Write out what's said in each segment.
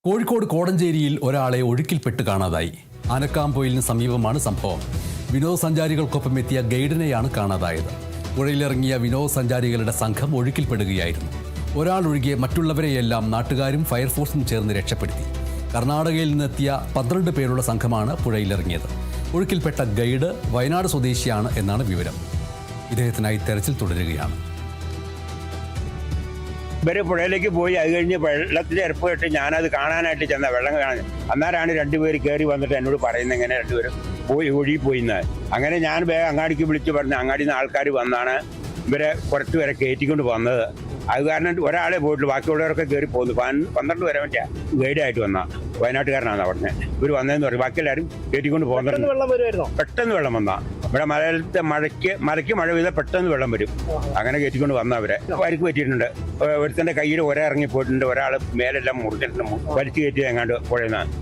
കോഴിക്കോട് കോടഞ്ചേരിയിൽ ഒരാളെ ഒഴുക്കിൽപ്പെട്ട് കാണാതായി. ആനക്കാംപൊയിലിന് സമീപമാണ് സംഭവം. വിനോദസഞ്ചാരികൾക്കൊപ്പം എത്തിയ ഗൈഡിനെയാണ് കാണാതായത്. പുഴയിലിറങ്ങിയ വിനോദസഞ്ചാരികളുടെ സംഘം ഒഴുക്കിൽപ്പെടുകയായിരുന്നു. ഒരാൾ ഒഴികെ മറ്റുള്ളവരെയെല്ലാം നാട്ടുകാരും ഫയർഫോഴ്സും ചേർന്ന് രക്ഷപ്പെടുത്തി. കർണാടകയിൽ നിന്നെത്തിയ 12 പേരുള്ള സംഘമാണ് പുഴയിലിറങ്ങിയത്. ഒഴുക്കിൽപ്പെട്ട ഗൈഡ് വയനാട് സ്വദേശിയാണ് എന്നാണ് വിവരം. ഇദ്ദേഹത്തിനായി തെരച്ചിൽ തുടരുകയാണ്. ഇവര് പുഴയിലേക്ക് പോയി. അത് കഴിഞ്ഞ് വെള്ളത്തിൽ ഇറപ്പിട്ട് ഞാനത് കാണാനായിട്ട് ചെന്ന വെള്ളം കാണാൻ അന്നേരമാണ് രണ്ടുപേര് കയറി വന്നിട്ട് എന്നോട് പറയുന്നത് ഇങ്ങനെ രണ്ടുപേരും ഒഴുകി പോയിന്ന്. അങ്ങനെ ഞാൻ വേഗം അങ്ങാടിക്ക് വിളിച്ച് പറഞ്ഞു. അങ്ങാടിയിൽ നിന്ന് ആൾക്കാർ വന്നാണ് ഇവരെ കുറച്ച് പേരെ കയറ്റിക്കൊണ്ട് വന്നത്. അത് കാരണം ഒരാളെ പോയിട്ടുള്ളൂ, ബാക്കിയുള്ളവരൊക്കെ കയറി പോകുന്നു. 12 പേരെ മറ്റേ ഗൈഡായിട്ട് വന്ന വയനാട്ടുകാരനാണ് പറഞ്ഞത്. ഇവർ വന്നതെന്ന് പറയും. ബാക്കി എല്ലാവരും കയറ്റിക്കൊണ്ട് പോകുന്നുണ്ട്. പെട്ടെന്ന് വെള്ളം വന്നാ ഇവിടെ മലയാളത്തെ മഴയ്ക്ക് മഴ പെയ്താൽ പെട്ടെന്ന് വെള്ളം വരും. അങ്ങനെ കയറ്റിക്കൊണ്ട് വന്നവരെ പരിക്ക് പറ്റിയിട്ടുണ്ട്. ഒരുത്തൻ്റെ കയ്യിൽ ഇറങ്ങി പോയിട്ടുണ്ട്. ഒരാൾ മേലെല്ലാം മുറിച്ചിട്ടുണ്ട്. വലിച്ചു കയറ്റി എങ്ങാണ്ട് പുഴയുന്നതാണ്.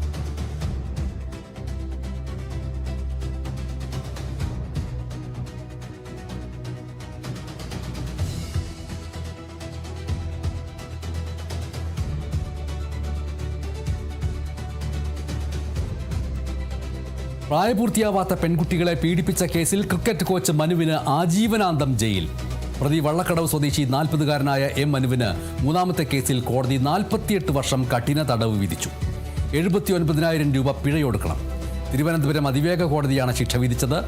പ്രായപൂർത്തിയാവാത്ത പെൺകുട്ടികളെ പീഡിപ്പിച്ച കേസിൽ ക്രിക്കറ്റ് കോച്ച് മനുവിന് ആജീവനാന്തം ജയിൽ. പ്രതി വള്ളക്കടവ് സ്വദേശി 40-കാരനായ എം മനുവിന് മൂന്നാമത്തെ കേസിൽ കോടതി 48 വർഷം കഠിന തടവ് വിധിച്ചു. 79,000 രൂപ പിഴയൊടുക്കണം. തിരുവനന്തപുരം അതിവേഗ കോടതിയാണ് ശിക്ഷ വിധിച്ചത്.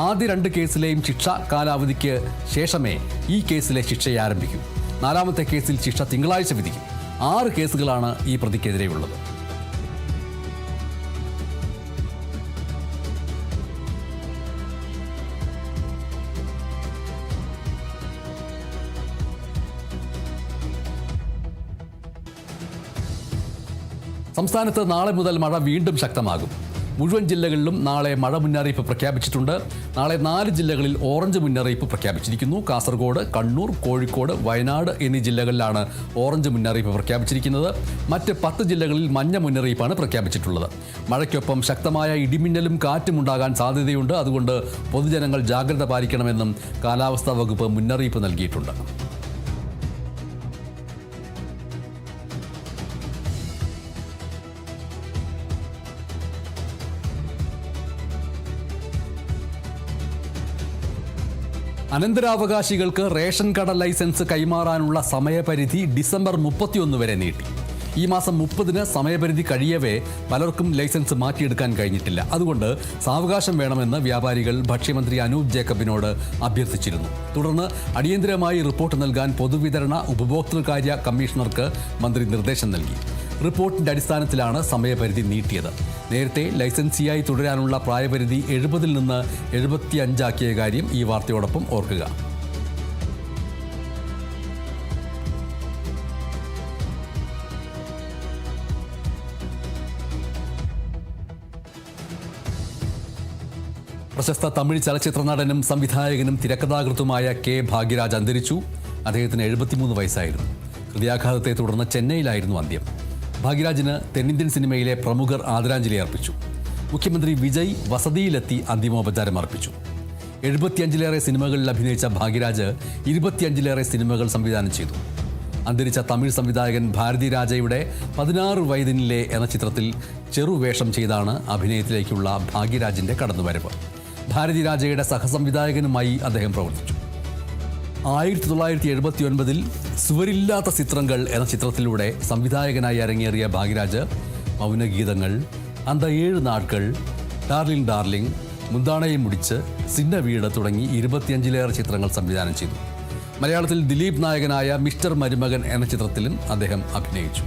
ആദ്യ 2 കേസിലെയും ശിക്ഷ കാലാവധിക്ക് ശേഷമേ ഈ കേസിലെ ശിക്ഷ ആരംഭിക്കൂ. 4ാമത്തെ കേസിൽ ശിക്ഷ തിങ്കളാഴ്ച വിധിക്കും. 6 കേസുകളാണ് ഈ പ്രതിക്കെതിരെയുള്ളത്. സംസ്ഥാനത്ത് നാളെ മുതൽ മഴ വീണ്ടും ശക്തമാകും. മുഴുവൻ ജില്ലകളിലും നാളെ മഴ മുന്നറിയിപ്പ് പ്രഖ്യാപിച്ചിട്ടുണ്ട്. നാളെ 4 ജില്ലകളിൽ ഓറഞ്ച് മുന്നറിയിപ്പ് പ്രഖ്യാപിച്ചിരിക്കുന്നു. കാസർഗോഡ്, കണ്ണൂർ, കോഴിക്കോട്, വയനാട് എന്നീ ജില്ലകളിലാണ് ഓറഞ്ച് മുന്നറിയിപ്പ് പ്രഖ്യാപിച്ചിരിക്കുന്നത്. മറ്റ് 10 ജില്ലകളിൽ മഞ്ഞ മുന്നറിയിപ്പാണ് പ്രഖ്യാപിച്ചിട്ടുള്ളത്. മഴയ്ക്കൊപ്പം ശക്തമായ ഇടിമിന്നലും കാറ്റും ഉണ്ടാകാൻ സാധ്യതയുണ്ട്. അതുകൊണ്ട് പൊതുജനങ്ങൾ ജാഗ്രത പാലിക്കണമെന്നും കാലാവസ്ഥാ വകുപ്പ് മുന്നറിയിപ്പ് നൽകിയിട്ടുണ്ട്. അനന്തരാവകാശികൾക്ക് റേഷൻ കട ലൈസൻസ് കൈമാറാനുള്ള സമയപരിധി ഡിസംബർ 31 വരെ നീട്ടി. ഈ മാസം 30-ന് സമയപരിധി കഴിയവേ പലർക്കും ലൈസൻസ് മാറ്റിയെടുക്കാൻ കഴിഞ്ഞിട്ടില്ല. അതുകൊണ്ട് സാവകാശം വേണമെന്ന് വ്യാപാരികൾ ഭക്ഷ്യമന്ത്രി അനൂപ് ജേക്കബിനോട് അഭ്യർത്ഥിച്ചിരുന്നു. തുടർന്ന് അടിയന്തരമായി റിപ്പോർട്ട് നൽകാൻ പൊതുവിതരണ ഉപഭോക്തൃകാര്യ കമ്മീഷണർക്ക് മന്ത്രി നിർദ്ദേശം നൽകി. റിപ്പോർട്ടിന്റെ അടിസ്ഥാനത്തിലാണ് സമയപരിധി നീട്ടിയത്. നേരത്തെ ലൈസൻസിയായി തുടരാനുള്ള പ്രായപരിധി 70-ൽ നിന്ന് 75 ആക്കിയ കാര്യം ഈ വാർത്തയോടൊപ്പം ഓർക്കുക. പ്രശസ്ത തമിഴ് ചലച്ചിത്ര നടനും സംവിധായകനും തിരക്കഥാകൃത്തുമായ കെ ഭാഗ്യരാജ് അന്തരിച്ചു. അദ്ദേഹത്തിന് 73 വയസ്സായിരുന്നു. ഹൃദയാഘാതത്തെ തുടർന്ന് ചെന്നൈയിലായിരുന്നു അന്ത്യം. ഭാഗ്യരാജിന് തെന്നിന്ത്യൻ സിനിമയിലെ പ്രമുഖർ ആദരാഞ്ജലി അർപ്പിച്ചു. മുഖ്യമന്ത്രി വിജയ് വസതിയിലെത്തി അന്തിമോപചാരം അർപ്പിച്ചു. 75-ലേറെ സിനിമകളിൽ അഭിനയിച്ച ഭാഗ്യരാജ് 25-ലേറെ സിനിമകൾ സംവിധാനം ചെയ്തു. അന്തരിച്ച തമിഴ് സംവിധായകൻ ഭാരതി രാജയുടെ 16 വയതിനിലെ എന്ന ചിത്രത്തിൽ ചെറുവേഷം ചെയ്താണ് അഭിനയത്തിലേക്കുള്ള ഭാഗ്യരാജിന്റെ കടന്നുവരവ്. ഭാരതി രാജയുടെ സഹസംവിധായകനുമായി അദ്ദേഹം പ്രവർത്തിച്ചു. 1979-ൽ സുവരില്ലാത്ത ചിത്രങ്ങൾ എന്ന ചിത്രത്തിലൂടെ സംവിധായകനായി അരങ്ങേറിയ ഭാഗ്യരാജ് മൗനഗീതങ്ങൾ, അന്ത 7 നാട്കൾ, ഡാർലിംഗ് ഡാർലിംഗ്, മുന്താണയെ മുടിച്ച്, സിന്ന വീട് തുടങ്ങി 25-ലേറെ ചിത്രങ്ങൾ സംവിധാനം ചെയ്തു. മലയാളത്തിൽ ദിലീപ് നായകനായ മിസ്റ്റർ മരുമകൻ എന്ന ചിത്രത്തിലും അദ്ദേഹം അഭിനയിച്ചു.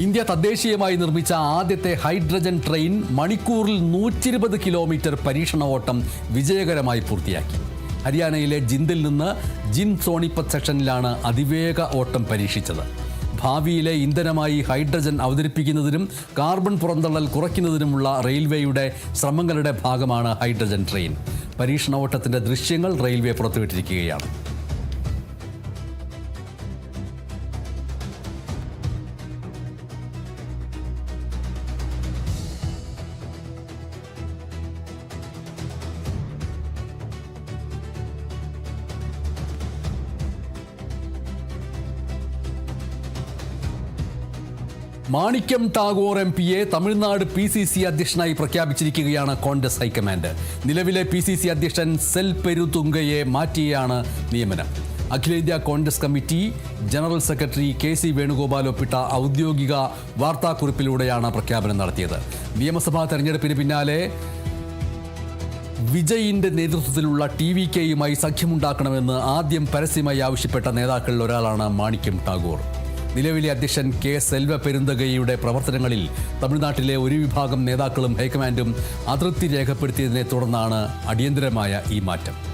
ഇന്ത്യ തദ്ദേശീയമായി നിർമ്മിച്ച ആദ്യത്തെ ഹൈഡ്രജൻ ട്രെയിൻ മണിക്കൂറിൽ 120 കിലോമീറ്റർ പരീക്ഷണ ഓട്ടം വിജയകരമായി പൂർത്തിയാക്കി. ഹരിയാനയിലെ ജിന്ദിൽ നിന്ന് ജിൻ സോണിപ്പത്ത് സെക്ഷനിലാണ് അതിവേഗ ഓട്ടം പരീക്ഷിച്ചത്. ഭാവിയിലെ ഇന്ധനമായി ഹൈഡ്രജൻ അവതരിപ്പിക്കുന്നതിനും കാർബൺ പുറന്തള്ളൽ കുറയ്ക്കുന്നതിനുമുള്ള റെയിൽവേയുടെ ശ്രമങ്ങളുടെ ഭാഗമാണ് ഹൈഡ്രജൻ ട്രെയിൻ. പരീക്ഷണ ഓട്ടത്തിന്റെ ദൃശ്യങ്ങൾ റെയിൽവേ പുറത്തുവിട്ടിരിക്കുകയാണ്. മാണിക്യം ടാഗോർ MP-യെ തമിഴ്നാട് PCC അധ്യക്ഷനായി പ്രഖ്യാപിച്ചിരിക്കുകയാണ് കോൺഗ്രസ് ഹൈക്കമാൻഡ്. നിലവിലെ PCC അധ്യക്ഷൻ സെൽ പെരുതുംഗയെ മാറ്റിയാണ് നിയമനം. അഖിലേന്ത്യാ Congress committee general secretary KC Venugopal ഒപ്പിട്ട ഔദ്യോഗിക വാർത്താക്കുറിപ്പിലൂടെയാണ് പ്രഖ്യാപനം നടത്തിയത്. നിയമസഭാ തെരഞ്ഞെടുപ്പിന് പിന്നാലെ വിജയിന്റെ നേതൃത്വത്തിലുള്ള TVK-യുമായി സഖ്യമുണ്ടാക്കണമെന്ന് ആദ്യം പരസ്യമായി ആവശ്യപ്പെട്ട നേതാക്കളിൽ ഒരാളാണ് മാണിക്യം ടാഗോർ. നിലവിലെ അധ്യക്ഷൻ സെൽവ പെരുന്തകയുടെ പ്രവർത്തനങ്ങളിൽ തമിഴ്നാട്ടിലെ ഒരു വിഭാഗം നേതാക്കളും ഹൈക്കമാൻഡും അതൃപ്തി രേഖപ്പെടുത്തിയതിനെ തുടർന്നാണ് അടിയന്തരമായ ഈ മാറ്റം.